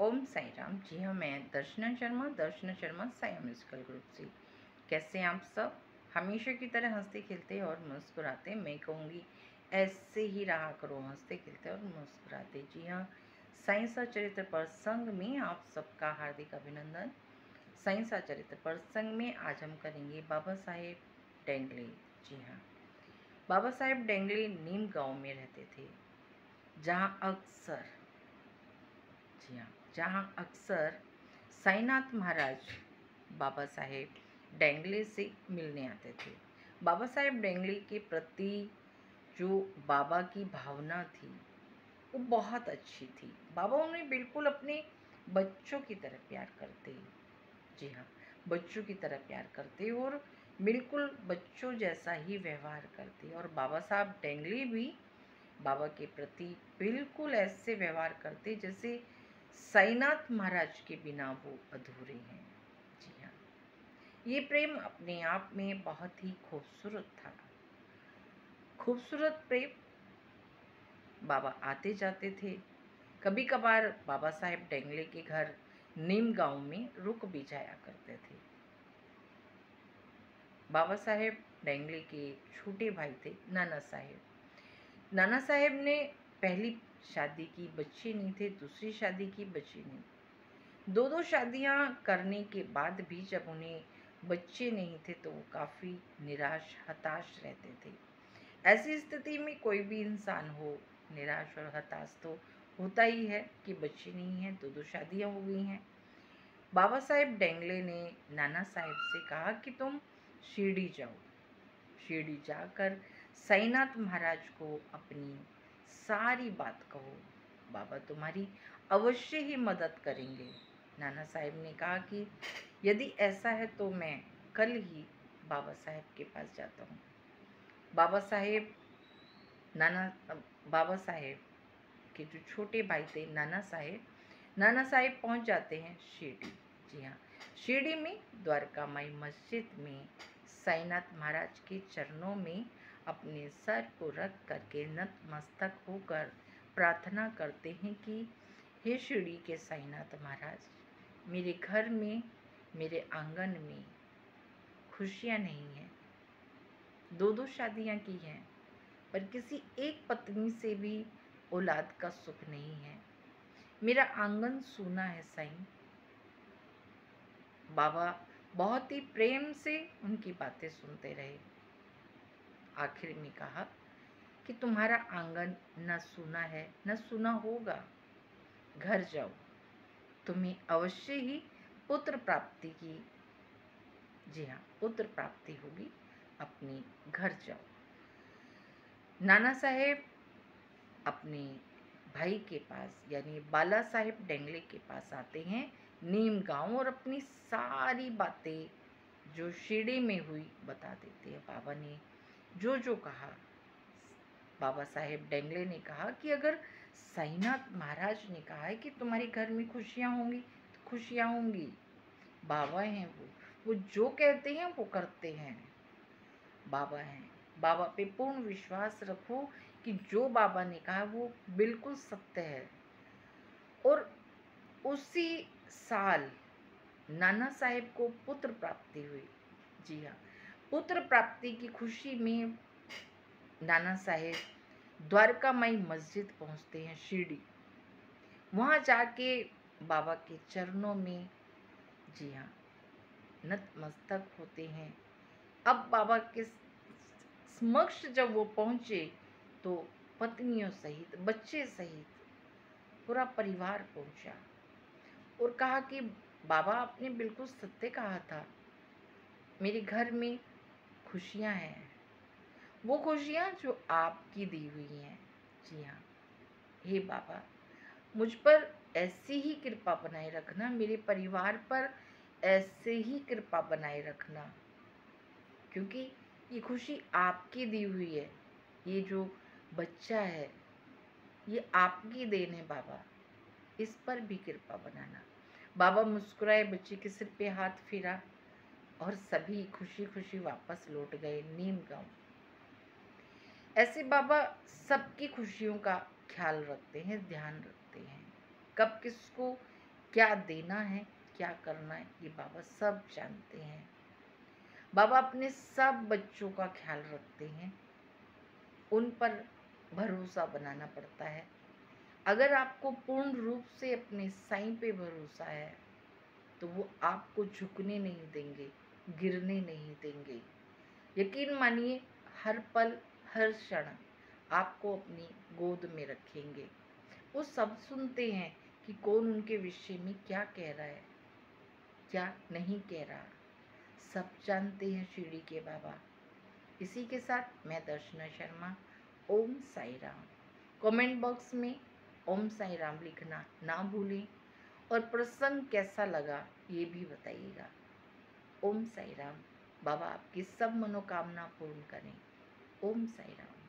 ओम साई राम। जी हाँ, मैं दर्शना Sharma Sai musical group से। कैसे हैं आप सब? हमेशा की तरह हंसते खेलते और मुस्कुराते। मैं कहूँगी ऐसे ही रहा करो, हंसते खेलते और मुस्कुराते। जी हाँ, साइंस और चरित्र प्रसंग में आप सबका हार्दिक अभिनंदन। साइंस और चरित्र प्रसंग में आज हम करेंगे बाबा साहेब डेंगले। जी हाँ, बाबा साहेब डेंगले नीम गांव में रहते थे, जहाँ अक्सर जी हाँ, जहाँ अक्सर साईनाथ महाराज बाबा साहेब डेंगले से मिलने आते थे। बाबा साहेब डेंगले के प्रति जो बाबा की भावना थी वो बहुत अच्छी थी। बाबा उन्हें बिल्कुल अपने बच्चों की तरह प्यार करते। जी हाँ, बच्चों की तरह प्यार करते और बिल्कुल बच्चों जैसा ही व्यवहार करते। और बाबा साहब डेंगले भी बाबा के प्रति बिल्कुल ऐसे व्यवहार करते जैसे साईनाथ महाराज के बिना वो अधूरे हैं। जी हाँ, ये प्रेम अपने आप में बहुत ही खूबसूरत था। खूबसूरत प्रेम। बाबा आते जाते थे। कभी कभार बाबा साहेब डेंगले के घर नीम गांव में रुक भी जाया करते थे। बाबा साहेब डेंगले के छोटे भाई थे नाना साहेब। नाना साहेब ने पहली शादी की, बच्चे नहीं थे। दूसरी शादी की, बच्चे नहीं। दो दो शादियां करने के बाद भी जब उन्हें बच्चे नहीं थे तो वो काफ़ी निराश हताश रहते थे। ऐसी स्थिति में कोई भी इंसान हो, निराश और हताश तो होता ही है कि बच्चे नहीं हैं, दो दो शादियां हो गई हैं। बाबा साहेब डेंगले ने नाना साहेब से कहा कि तुम शिरडी जाओ। शिरडी जाकर साईनाथ महाराज को अपनी सारी बात कहो, बाबा तुम्हारी अवश्य ही मदद करेंगे। नाना साहेब ने कहा कि यदि ऐसा है तो मैं कल ही बाबा साहेब के पास जाता हूँ। बाबा साहेब नाना बाबा साहेब के जो छोटे भाई थे नाना साहेब पहुँच जाते हैं शिरडी। जी हाँ, शिरडी में द्वारका माई मस्जिद में साईनाथ महाराज के चरणों में अपने सर को रख करके नतमस्तक होकर प्रार्थना करते हैं कि हे शिरडी के साईनाथ महाराज, मेरे घर में, मेरे आंगन में खुशियाँ नहीं हैं। दो दो शादियाँ की हैं पर किसी एक पत्नी से भी औलाद का सुख नहीं है। मेरा आंगन सूना है साईं। बाबा बहुत ही प्रेम से उनकी बातें सुनते रहे। आखिर में कहा कि तुम्हारा आंगन न सूना है न सूना होगा। घर जाओ, तुम्हें अवश्य ही पुत्र प्राप्ति की, जी हाँ, पुत्र प्राप्ति होगी। अपने घर जाओ। नाना साहेब अपने भाई के पास यानी बाला साहेब डेंगले के पास आते हैं नीम गांव और अपनी सारी बातें जो शिरडी में हुई बता देते हैं। बाबा ने जो जो कहा, बाबा साहेब डेंगले ने कहा कि अगर साईनाथ महाराज ने कहा है कि तुम्हारे घर में खुशियाँ होंगी तो खुशियाँ होंगी। बाबा हैं वो जो कहते हैं वो करते हैं। बाबा हैं, बाबा पे पूर्ण विश्वास रखो कि जो बाबा ने कहा वो बिल्कुल सत्य है। और उसी साल नाना साहेब को पुत्र प्राप्ति हुई। जी हाँ, पुत्र प्राप्ति की खुशी में नाना साहेब द्वारका माई मस्जिद पहुंचते हैं शिरडी। वहां जाके बाबा के चरणों में, जी हाँ, नतमस्तक होते हैं। अब बाबा के समक्ष जब वो पहुंचे तो पत्नियों सहित, बच्चे सहित पूरा परिवार पहुंचा और कहा कि बाबा आपने बिल्कुल सत्य कहा था, मेरे घर में खुशियां हैं, वो खुशियां जो आपकी दी हुई हैं। जी हाँ, हे बाबा, मुझ पर ऐसी ही कृपा बनाए रखना, मेरे परिवार पर ऐसे ही कृपा बनाए रखना, क्योंकि ये खुशी आपकी दी हुई है। ये जो बच्चा है ये आपकी देन है बाबा, इस पर भी कृपा बनाना। बाबा मुस्कुराए, बच्चे के सिर पे हाथ फेरा और सभी खुशी खुशी वापस लौट गए नीम गांव। ऐसे बाबा सबकी खुशियों का ख्याल रखते हैं, ध्यान रखते हैं। कब किसको क्या देना है, क्या करना है, ये बाबा सब जानते हैं। बाबा अपने सब बच्चों का ख्याल रखते हैं, उन पर भरोसा बनाना पड़ता है। अगर आपको पूर्ण रूप से अपने साईं पे भरोसा है तो वो आपको झुकने नहीं देंगे, गिरने नहीं देंगे। यकीन मानिए, हर पल हर क्षण आपको अपनी गोद में रखेंगे। वो सब सुनते हैं कि कौन उनके विषय में क्या कह रहा है, क्या नहीं कह रहा, सब जानते हैं शिरडी के बाबा। इसी के साथ मैं दर्शना शर्मा, ओम साई राम। कमेंट बॉक्स में ओम साई राम लिखना ना भूलें और प्रसंग कैसा लगा ये भी बताइएगा। ओम साई राम। बाबा आपकी सब मनोकामना पूर्ण करें। ओम साई राम।